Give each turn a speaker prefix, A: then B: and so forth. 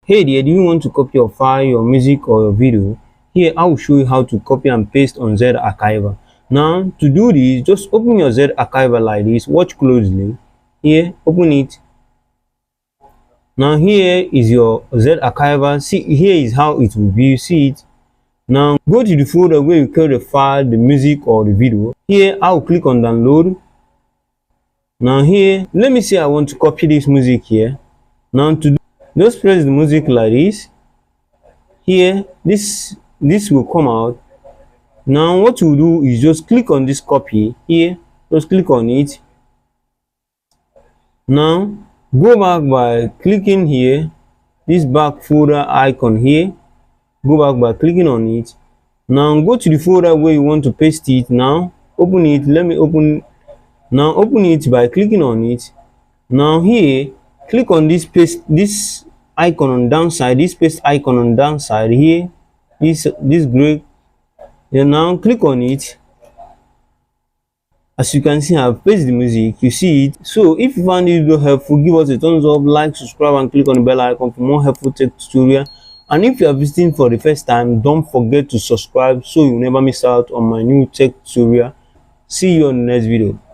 A: Hey there, do you want to copy your file, your music or your video? Here I will show you how to copy and paste on Zarchiver. Now to do this, just open your Zarchiver like this, watch closely. Here, open it. Now here is your Zarchiver. See, here is how it will be. You see it. Now go to the folder where you create the file, the music or the video. Here I will click on download. Now here, let me say I want to copy this music here. Now to do, just press the music like this. Here this will come out. Now what you do is just click on this copy here, just click on it. Now go back by clicking here, this back folder icon here, go back by clicking on it. Now go to the folder where you want to paste it. Now open it. Let me open. Now open it by clicking on it. Now here click on this paste, this icon on downside, this paste icon on downside here, this gray. Then now click on it. As you can see, I've pasted the music. You see it. So if you found this video helpful, give us a thumbs up, like, subscribe and click on the bell icon for more helpful tech tutorial. And if you are visiting for the first time, don't forget to subscribe so you never miss out on my new tech tutorial. See you on the next video.